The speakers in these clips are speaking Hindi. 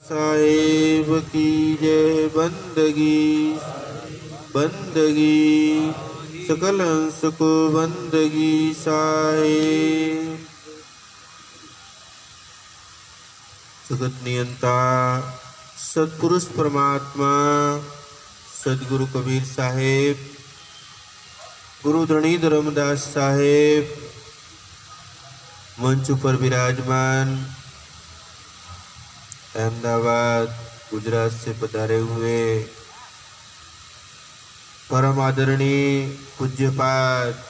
साहेब की जय। बंदगी बंदगी सकल हंस को बंदगी साहेब। जगत नियंता सतपुरुष परमात्मा सदगुरु कबीर साहेब, गुरु धनी धर्मदास साहेब मंच पर विराजमान, अहमदाबाद गुजरात से पधारे हुए परम आदरणीय पूज्यपाद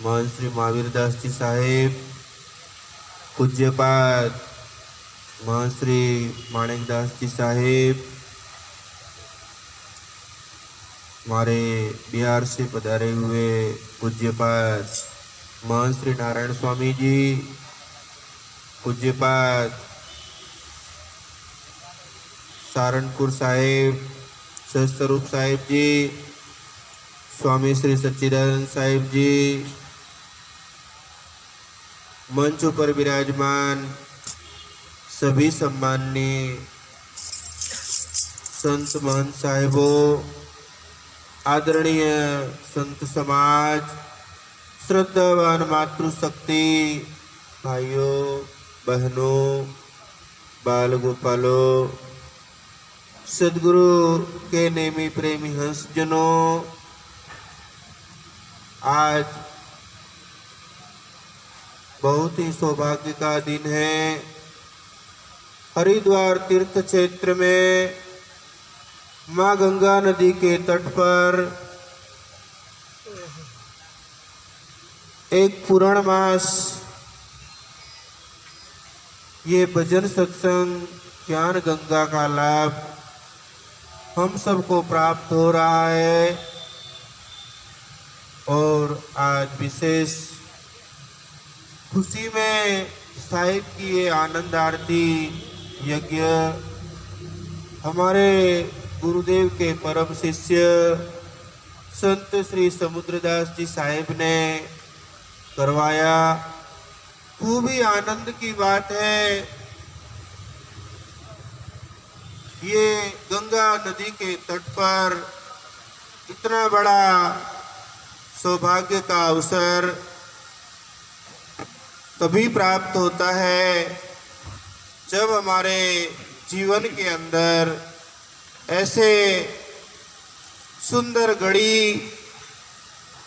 महंत श्री महावीर दास जी साहेब, पूज्यपाद महंत श्री माणिक दास जी साहेब, हमारे बिहार से पधारे हुए पूज्यपाद महंत श्री नारायण स्वामी जी, पूज्यपाद सहारनपुर साहेब सहस्त्ररूप साहेब जी, स्वामी श्री सच्चिदानंद साहेब जी, मंच पर विराजमान सभी सम्माननीय संत महंत साहिबों, आदरणीय संत समाज, श्रद्धावान मातृशक्ति भाइयों बहनों, बाल गोपालों, सदगुरु के नेमी प्रेमी हंस जनों, आज बहुत ही सौभाग्य का दिन है। हरिद्वार तीर्थ क्षेत्र में माँ गंगा नदी के तट पर एक पूर्ण मास ये भजन सत्संग ज्ञान गंगा का लाभ हम सबको प्राप्त हो रहा है। और आज विशेष खुशी में साहिब की ये आनंद आरती यज्ञ हमारे गुरुदेव के परम शिष्य संत श्री समुद्रदास जी साहिब ने करवाया। खूब ही आनंद की बात है। ये गंगा नदी के तट पर इतना बड़ा सौभाग्य का अवसर तभी प्राप्त होता है जब हमारे जीवन के अंदर ऐसे सुंदर घड़ी,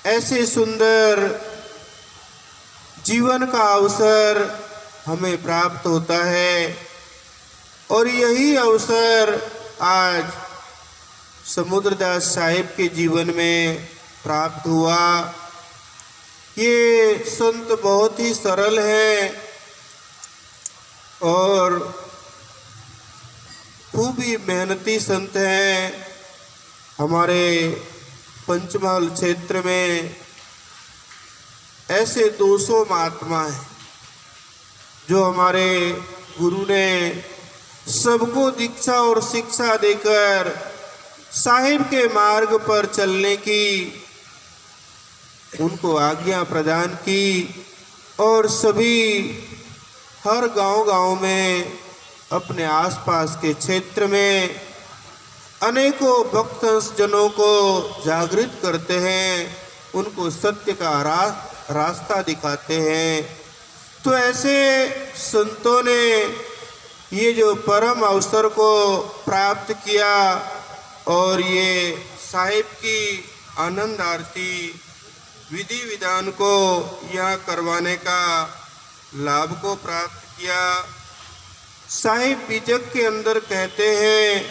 ऐसे सुंदर जीवन का अवसर हमें प्राप्त होता है। और यही अवसर आज समुद्रदास साहिब के जीवन में प्राप्त हुआ। ये संत बहुत ही सरल है और खूब ही मेहनती संत हैं। हमारे पंचमहल क्षेत्र में ऐसे 200 महात्मा हैं जो हमारे गुरु ने सबको दीक्षा और शिक्षा देकर साहिब के मार्ग पर चलने की उनको आज्ञा प्रदान की। और सभी हर गांव-गांव में अपने आसपास के क्षेत्र में अनेकों भक्त जनों को जागृत करते हैं, उनको सत्य का रास्ता दिखाते हैं। तो ऐसे संतों ने ये जो परम अवसर को प्राप्त किया और ये साहिब की आनंद आरती विधि विधान को यहाँ करवाने का लाभ को प्राप्त किया। साहिब बीजक के अंदर कहते हैं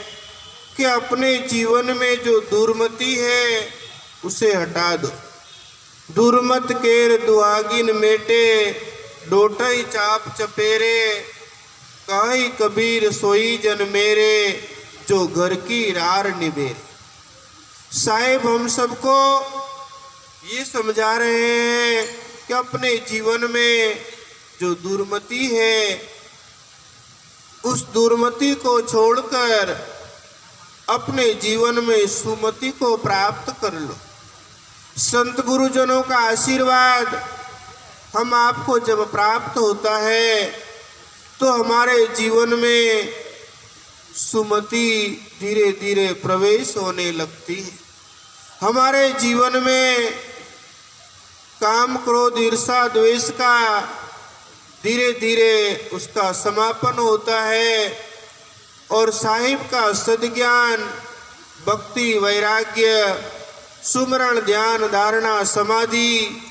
कि अपने जीवन में जो दुर्मति है उसे हटा दो। दुर्मत केर दुआगिन मेटे, डोटई चाप चपेरे, काई कबीर सोई जन मेरे, जो घर की रार निबेरे। साहिब हम सबको ये समझा रहे हैं कि अपने जीवन में जो दुर्मति है उस दुर्मति को छोड़कर अपने जीवन में सुमति को प्राप्त कर लो। संत गुरुजनों का आशीर्वाद हम आपको जब प्राप्त होता है तो हमारे जीवन में सुमति धीरे धीरे प्रवेश होने लगती है। हमारे जीवन में काम क्रोध ईर्षा द्वेष का धीरे धीरे उसका समापन होता है और साहिब का सद्ज्ञान, भक्ति, वैराग्य, सुमरण, ध्यान, धारणा, समाधि,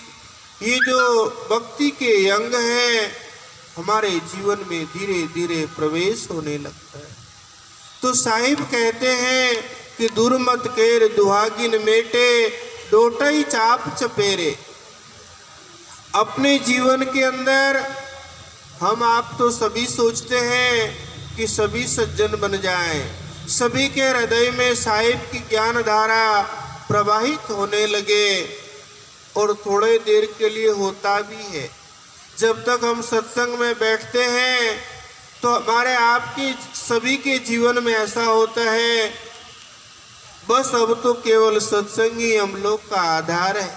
ये जो भक्ति के अंग हैं हमारे जीवन में धीरे धीरे प्रवेश होने लगता है। तो साहिब कहते हैं कि दुर्मत केर दुहागिन मेटे डोटई चाप चपेरे। अपने जीवन के अंदर हम आप तो सभी सोचते हैं कि सभी सज्जन बन जाएं, सभी के हृदय में साहिब की ज्ञान धारा प्रवाहित होने लगे, और थोड़े देर के लिए होता भी है। जब तक हम सत्संग में बैठते हैं तो हमारे आपकी सभी के जीवन में ऐसा होता है, बस अब तो केवल सत्संग ही हम लोग का आधार है,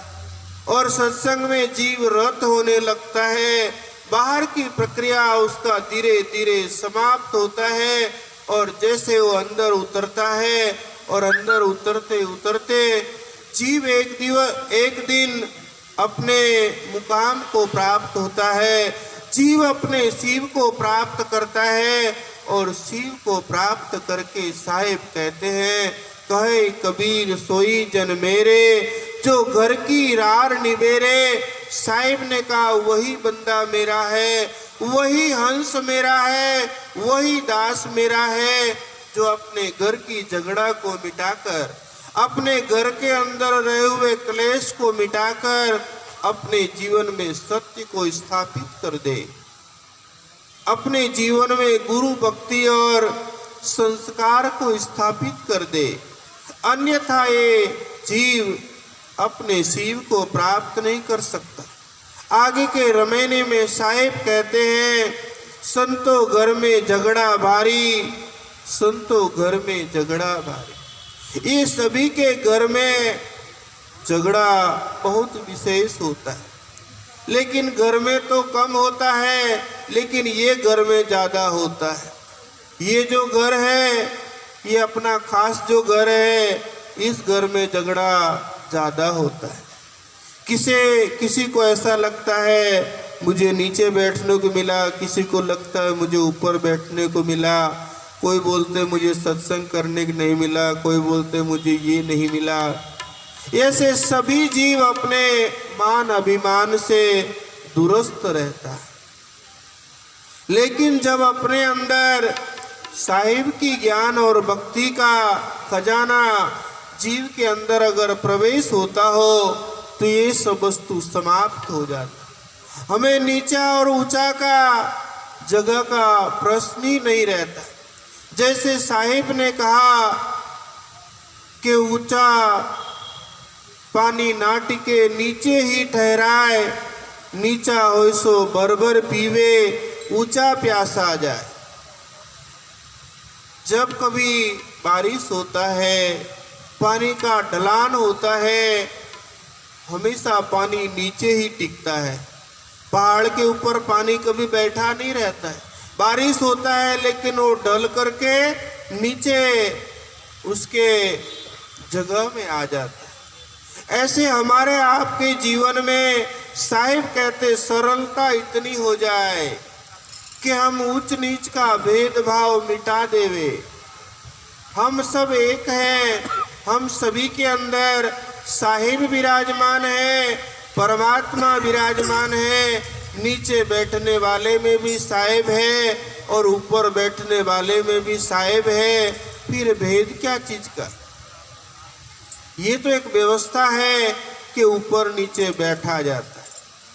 और सत्संग में जीव रत होने लगता है। बाहर की प्रक्रिया उसका धीरे धीरे समाप्त होता है, और जैसे वो अंदर उतरता है और अंदर उतरते उतरते जीव एक दिन अपने मुकाम को प्राप्त होता है। जीव अपने शिव को प्राप्त करता है, और शिव को प्राप्त करके साहिब कहते हैं, कहे कबीर सोई जन मेरे जो घर की रार निबेरे। साहिब ने कहा वही बंदा मेरा है, वही हंस मेरा है, वही दास मेरा है जो अपने घर की झगड़ा को मिटाकर, अपने घर के अंदर रहे हुए क्लेश को मिटाकर अपने जीवन में सत्य को स्थापित कर दे, अपने जीवन में गुरु भक्ति और संस्कार को स्थापित कर दे। अन्यथा ये जीव अपने शिव को प्राप्त नहीं कर सकता। आगे के रमैने में साहिब कहते हैं, संतो घर में झगड़ा भारी, संतो घर में झगड़ा भारी। ये सभी के घर में झगड़ा बहुत विशेष होता है, लेकिन घर में तो कम होता है, लेकिन ये घर में ज़्यादा होता है। ये जो घर है, ये अपना खास जो घर है, इस घर में झगड़ा ज़्यादा होता है। किसी को ऐसा लगता है मुझे नीचे बैठने को मिला, किसी को लगता है मुझे ऊपर बैठने को मिला, कोई बोलते मुझे सत्संग करने को नहीं मिला, कोई बोलते मुझे ये नहीं मिला। ऐसे सभी जीव अपने मान अभिमान से दुरुस्त रहता है, लेकिन जब अपने अंदर साहिब की ज्ञान और भक्ति का खजाना जीव के अंदर अगर प्रवेश होता हो तो ये सब वस्तु समाप्त हो जाती। हमें नीचा और ऊंचा का जगह का प्रश्न ही नहीं रहता। जैसे साहिब ने कहा कि ऊंचा पानी ना टिके नीचे ही ठहराए, नीचा हो सो भर पीवे, ऊंचा प्यासा जाए। जब कभी बारिश होता है, पानी का ढलान होता है, हमेशा पानी नीचे ही टिकता है। पहाड़ के ऊपर पानी कभी बैठा नहीं रहता है। बारिश होता है लेकिन वो ढल करके नीचे उसके जगह में आ जाता है। ऐसे हमारे आपके जीवन में साहिब कहते सरलता इतनी हो जाए कि हम ऊंच नीच का भेदभाव मिटा देवे। हम सब एक हैं, हम सभी के अंदर साहिब विराजमान है, परमात्मा विराजमान है। नीचे बैठने वाले में भी साहिब है और ऊपर बैठने वाले में भी साहिब है। फिर भेद क्या चीज का? ये तो एक व्यवस्था है कि ऊपर नीचे बैठा जाता है,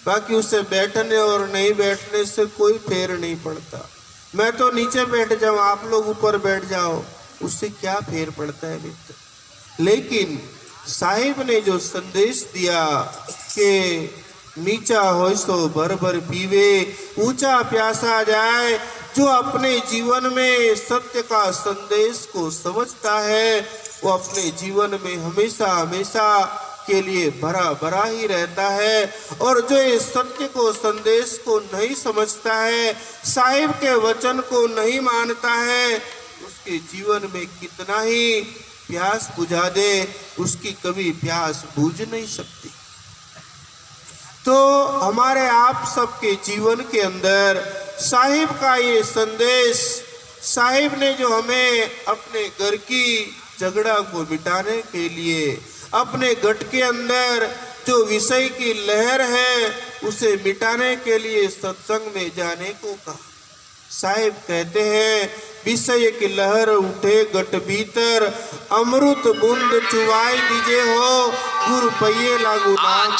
बाकी उससे बैठने और नहीं बैठने से कोई फेर नहीं पड़ता। मैं तो नीचे बैठ जाऊं, आप लोग ऊपर बैठ जाओ, उससे क्या फेर पड़ता है मित्र। लेकिन साहिब ने जो संदेश दिया कि नीचा हो सो भर पीवे, ऊंचा प्यासा जाए, जो अपने जीवन में सत्य का संदेश को समझता है वो अपने जीवन में हमेशा हमेशा के लिए भरा भरा ही रहता है। और जो इस सत्य को, संदेश को नहीं समझता है, साहिब के वचन को नहीं मानता है, उसके जीवन में कितना ही प्यास बुझा दे, उसकी कभी प्यास बुझ नहीं सकती। तो हमारे आप सबके जीवन के अंदर साहिब का ये संदेश, साहिब ने जो हमें अपने घर की झगड़ा को मिटाने के लिए, अपने घट के अंदर जो विषय की लहर है उसे मिटाने के लिए सत्संग में जाने को कहा। साहिब कहते हैं, विषय की लहर उठे घट भीतर, अमृत बूंद चुवाई दीजे हो, गुरु पहिए लागू नाम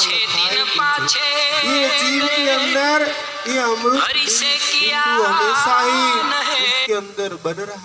ये जीव के अंदर ये अमृत हमेशा ही उसके अंदर बन रहा।